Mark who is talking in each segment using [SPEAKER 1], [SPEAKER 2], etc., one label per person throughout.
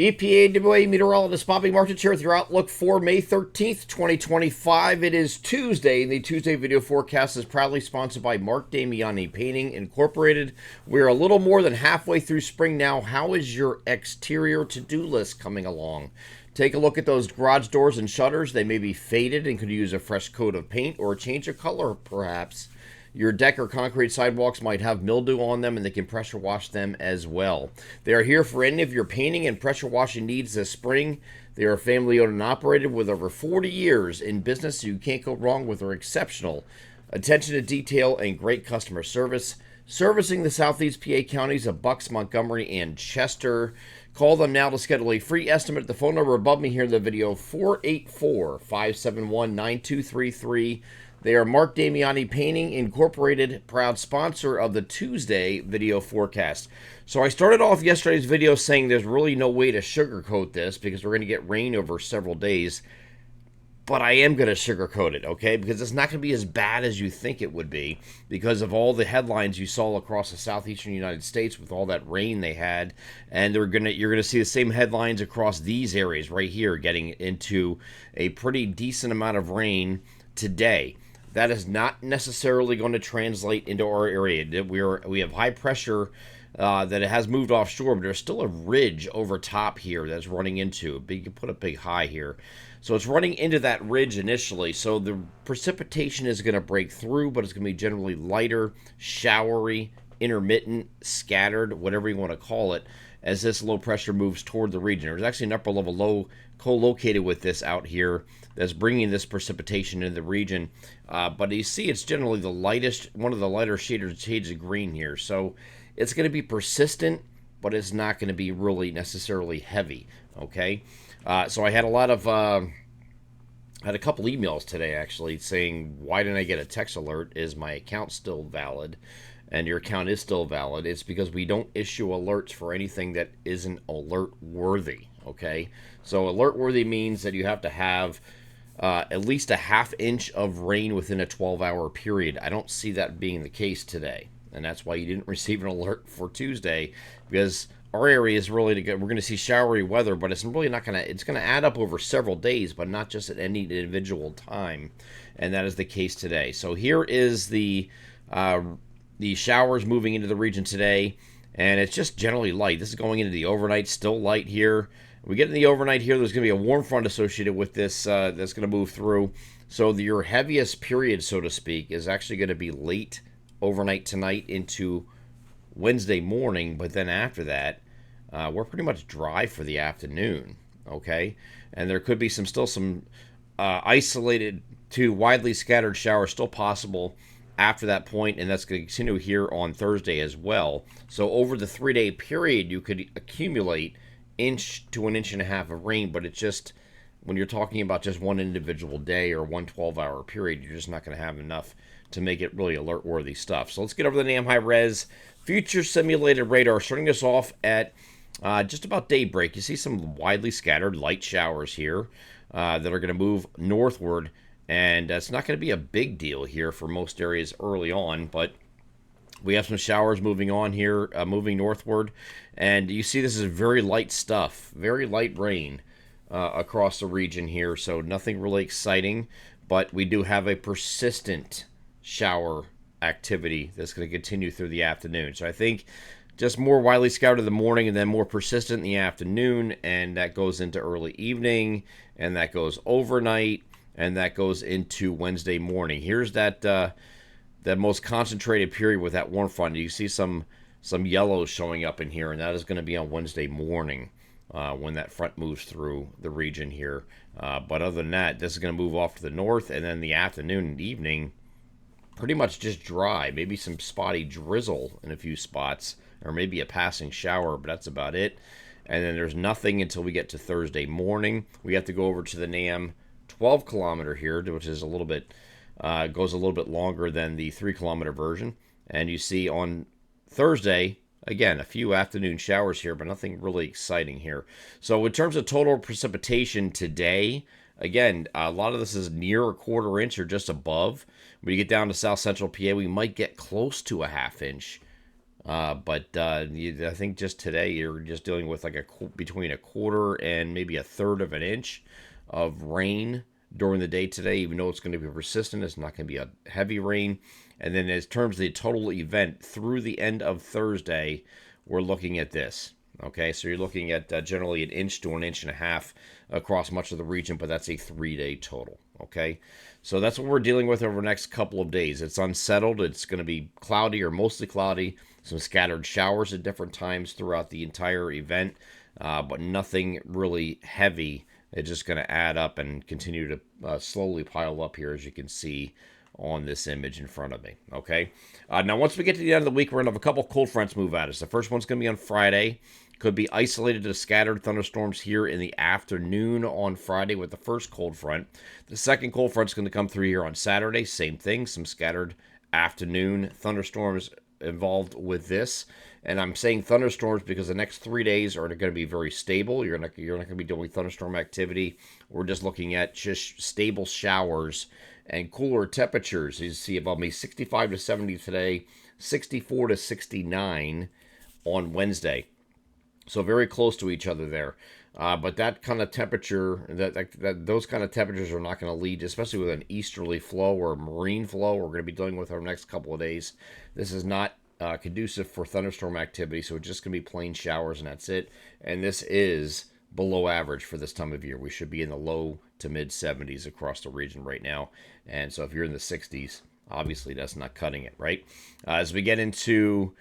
[SPEAKER 1] EPAWA meteorologist Bobby Martins here with your outlook for May 13th, 2025. It is Tuesday, and the Tuesday video forecast is proudly sponsored by Mark Damiani Painting Incorporated. We're a little more than halfway through spring now. How is your exterior to-do list coming along? Take a look at those garage doors and shutters. They may be faded and could use a fresh coat of paint or a change of color, perhaps. Your deck or concrete sidewalks might have mildew on them, and they can pressure wash them as well. They are here for any of your painting and pressure washing needs this spring. They are family owned and operated with over 40 years in business, so you can't go wrong with their exceptional attention to detail and great customer service. Servicing the Southeast PA counties of Bucks, Montgomery, and Chester. Call them now to schedule a free estimate at the phone number above me here in the video, 484-571-9233. They are Mark Damiani Painting Incorporated, proud sponsor of the Tuesday video forecast. So I started off yesterday's video saying there's really no way to sugarcoat this because we're going to get rain over several days. But I am going to sugarcoat it, okay? Because it's not going to be as bad as you think it would be because of all the headlines you saw across the southeastern United States with all that rain they had. And you're going to see the same headlines across these areas right here getting into a pretty decent amount of rain today. That is not necessarily going to translate into our area. We have high pressure that it has moved offshore, but there's still a ridge over top here that's running into. You can put a big high here. So it's running into that ridge initially. So the precipitation is going to break through, but it's going to be generally lighter, showery, intermittent, scattered, whatever you want to call it, as this low pressure moves toward the region. There's actually an upper level low co-located with this out here that's bringing this precipitation into the region. But you see it's generally the lightest, one of the lighter shades of green here. So it's going to be persistent, but it's not going to be really necessarily heavy, okay? So I had had a couple emails today actually saying, why didn't I get a text alert? Is my account still valid? And your account is still valid. It's because we don't issue alerts for anything that isn't alert worthy, okay? So alert worthy means that you have to have at least a half inch of rain within a 12-hour period. I don't see that being the case today. And that's why you didn't receive an alert for Tuesday, because our area is really to get, we're going to see showery weather, but it's really not going to, it's going to add up over several days, but not just at any individual time. And that is the case today. So here is the showers moving into the region today, and it's just generally light. This is going into the overnight, still light here. We get in the overnight here, there's going to be a warm front associated with this that's going to move through. So your heaviest period, so to speak, is actually going to be late overnight tonight into Wednesday morning, but then after that, we're pretty much dry for the afternoon, okay? And there could be still some isolated to widely scattered showers still possible after that point, and that's going to continue here on Thursday as well. So over the 3-day period, you could accumulate inch to an inch and a half of rain, but it's just, when you're talking about just one individual day or one 12-hour period, you're just not going to have enough to make it really alert-worthy stuff. So let's get over the NAM high-res future simulated radar, starting us off at just about daybreak. You see some widely scattered light showers here that are going to move northward, and it's not going to be a big deal here for most areas early on, but we have some showers moving on here, moving northward, and you see this is very light stuff, very light rain across the region here, so nothing really exciting, but we do have a persistent shower activity that's going to continue through the afternoon. So I think just more widely scattered in the morning and then more persistent in the afternoon, and that goes into early evening, and that goes overnight, and that goes into Wednesday morning. Here's that most concentrated period with that warm front. You see some yellows showing up in here, and that is going to be on Wednesday morning when that front moves through the region here. But other than that, this is going to move off to the north, and then the afternoon and evening, pretty much just dry. Maybe some spotty drizzle in a few spots, or maybe a passing shower, but that's about it. And then there's nothing until we get to Thursday morning. We have to go over to the NAM 12-kilometer here, which is a little bit goes a little bit longer than the 3-kilometer version. And you see on Thursday, again, a few afternoon showers here, but nothing really exciting here. So in terms of total precipitation today, again, a lot of this is near a quarter inch or just above. When you get down to south central PA, we might get close to a half inch I think just today you're just dealing with like between a quarter and maybe a third of an inch of rain during the day today. Even though it's going to be persistent, it's not going to be a heavy rain. And then, in terms of the total event through the end of Thursday, we're looking at this. Okay, so you're looking at generally an inch to an inch and a half across much of the region, but that's a 3 day total. Okay, so that's what we're dealing with over the next couple of days. It's unsettled. It's going to be cloudy or mostly cloudy, some scattered showers at different times throughout the entire event, but nothing really heavy. It's just going to add up and continue to slowly pile up here, as you can see on this image in front of me. Okay. Now, once we get to the end of the week, we're going to have a couple cold fronts move at us. The first one's going to be on Friday. Could be isolated to scattered thunderstorms here in the afternoon on Friday with the first cold front. The second cold front's going to come through here on Saturday. Same thing, some scattered afternoon thunderstorms involved with this. And I'm saying thunderstorms because the next 3 days are going to be very stable. You're not going to be doing thunderstorm activity. We're just looking at just stable showers and cooler temperatures. You see above me 65 to 70 today, 64 to 69 on Wednesday. So very close to each other there. But that kind of temperature, those kind of temperatures are not going to lead, especially with an easterly flow or a marine flow we're going to be dealing with over the next couple of days. This is not conducive for thunderstorm activity, so it's just going to be plain showers and that's it. And this is below average for this time of year. We should be in the low to mid 70s across the region right now. And so if you're in the 60s, obviously that's not cutting it, right? As we get into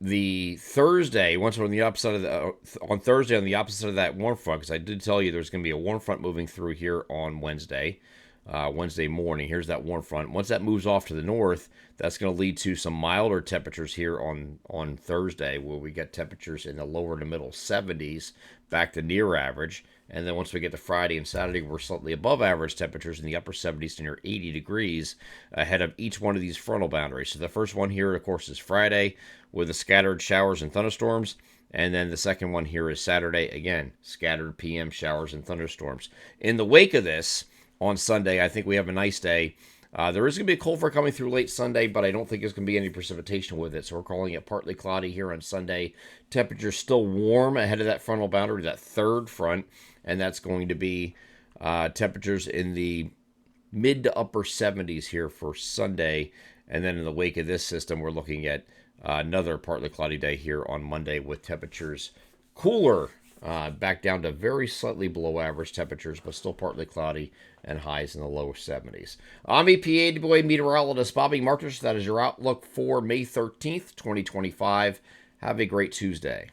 [SPEAKER 1] the Thursday, once we're on the opposite of on Thursday on the opposite of that warm front, because I did tell you there's going to be a warm front moving through here on Wednesday. Wednesday morning. Here's that warm front. Once that moves off to the north, that's going to lead to some milder temperatures here on Thursday, where we get temperatures in the lower to middle 70s, back to near average. And then once we get to Friday and Saturday, we're slightly above average temperatures in the upper 70s to near 80 degrees ahead of each one of these frontal boundaries. So the first one here, of course, is Friday with the scattered showers and thunderstorms. And then the second one here is Saturday, again, scattered PM showers and thunderstorms. In the wake of this, on Sunday, I think we have a nice day. There is going to be a cold front coming through late Sunday, but I don't think there's going to be any precipitation with it. So we're calling it partly cloudy here on Sunday. Temperatures still warm ahead of that frontal boundary, that third front, and that's going to be temperatures in the mid to upper 70s here for Sunday. And then in the wake of this system, we're looking at another partly cloudy day here on Monday with temperatures cooler, back down to very slightly below average temperatures, but still partly cloudy and highs in the lower 70s. I'm EPA meteorologist Bobby Martins. That is your outlook for May 13th, 2025. Have a great Tuesday.